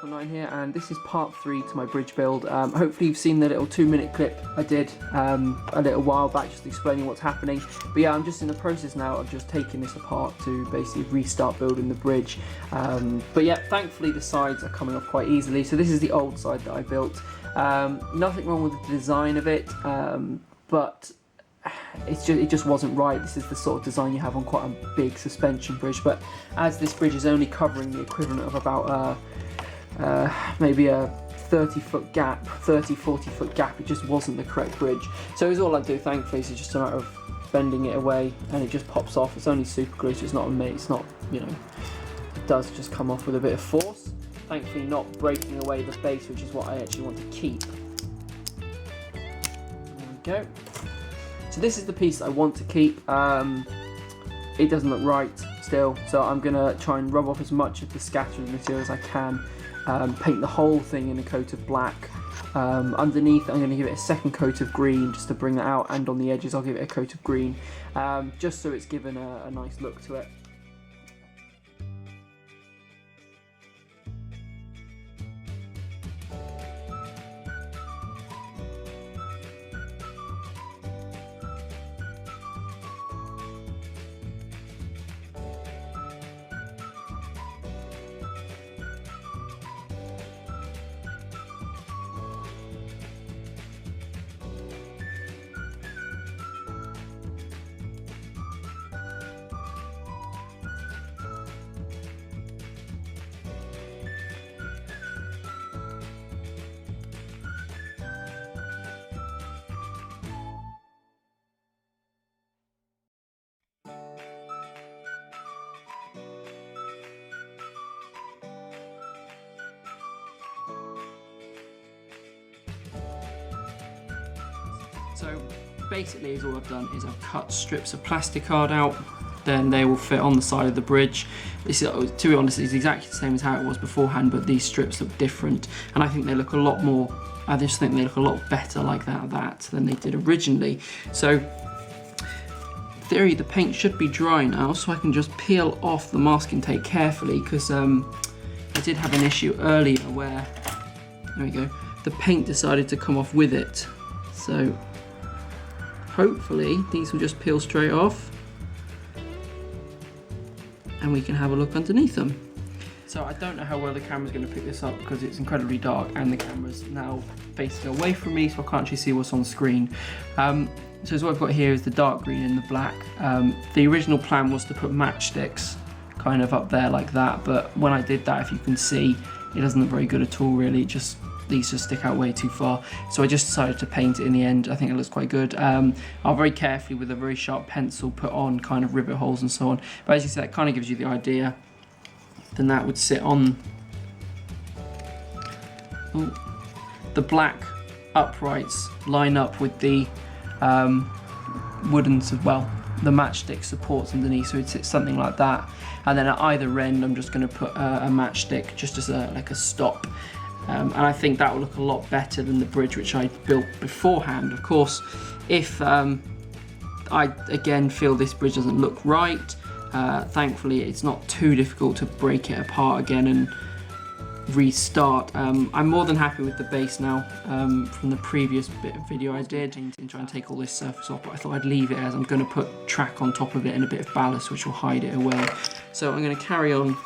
Triple9 here, and this is part 3 to my bridge build. Hopefully you've seen the little 2-minute clip I did a little while back just explaining what's happening. But yeah, I'm just in the process now of just taking this apart to basically restart building the bridge. But yeah, thankfully the sides are coming off quite easily. So this is the old side that I built. Nothing wrong with the design of it, but it just wasn't right. This is the sort of design you have on quite a big suspension bridge, but as this bridge is only covering the equivalent of about maybe a 30-foot gap, 40 foot gap, it just wasn't the correct bridge. So it's all I do, thankfully, is just a matter of bending it away and it just pops off. It's only super glue, so it's not it's not, you know, it does just come off with a bit of force. Thankfully not breaking away the base, which is what I actually want to keep. There we go. So this is the piece I want to keep. It doesn't look right still, so I'm going to try and rub off as much of the scattered material as I can, paint the whole thing in a coat of black. Underneath I'm going to give it a second coat of green just to bring that out, and on the edges I'll give it a coat of green, just so it's given a nice look to it. So basically all I've done is I've cut strips of plastic card out, then they will fit on the side of the bridge. This is, to be honest, is exactly the same as how it was beforehand, but these strips look different, and I think they look a lot more, I just think they look a lot better like that than they did originally. So in theory the paint should be dry now, so I can just peel off the masking tape carefully, because I did have an issue earlier where, there we go, the paint decided to come off with it. So hopefully these will just peel straight off and we can have a look underneath them. So I don't know how well the camera's going to pick this up because it's incredibly dark and the camera's now facing away from me, so I can't actually see what's on the screen. So what I've got here is the dark green and the black. The original plan was to put matchsticks kind of up there like that, but when I did that, if you can see, it doesn't look very good at all really. These just stick out way too far, so I just decided to paint it in the end. I think it looks quite good. I'll very carefully with a very sharp pencil put on kind of rivet holes and so on, but as you said, it kind of gives you the idea. Then that would sit on the black uprights, line up with the wooden, well, the matchstick supports underneath, so it sits something like that, and then at either end I'm just going to put a matchstick just as like a stop. And I think that will look a lot better than the bridge which I built beforehand. Of course, if I again feel this bridge doesn't look right, thankfully it's not too difficult to break it apart again and restart. I'm more than happy with the base now from the previous bit of video I did and try and take all this surface off, but I thought I'd leave it as I'm going to put track on top of it and a bit of ballast which will hide it away. So I'm going to carry on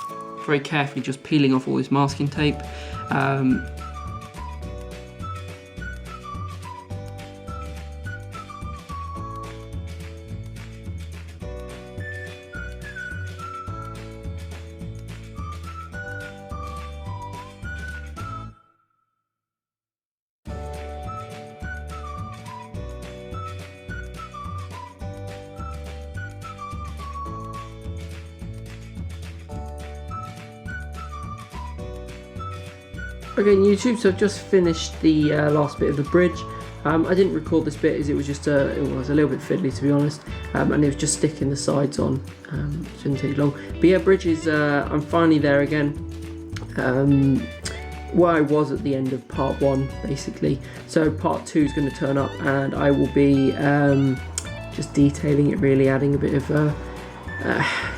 very carefully just peeling off all this masking tape. Okay, YouTube, so I've just finished the last bit of the bridge. I didn't record this bit as it was just it was a little bit fiddly, to be honest, and it was just sticking the sides on, so it didn't take long. But yeah, bridge is, I'm finally there again, where I was at the end of part 1 basically. So part 2 is going to turn up and I will be just detailing it, really adding a bit of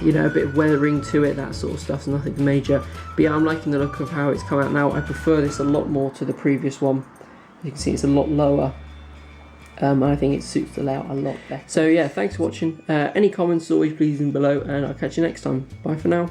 you know, a bit of weathering to it, that sort of stuff, so nothing major. But yeah, I'm liking the look of how it's come out now. I prefer this a lot more to the previous one. You can see it's a lot lower. And I think it suits the layout a lot better. So yeah, thanks for watching. Any comments, always please leave them below, and I'll catch you next time. Bye for now.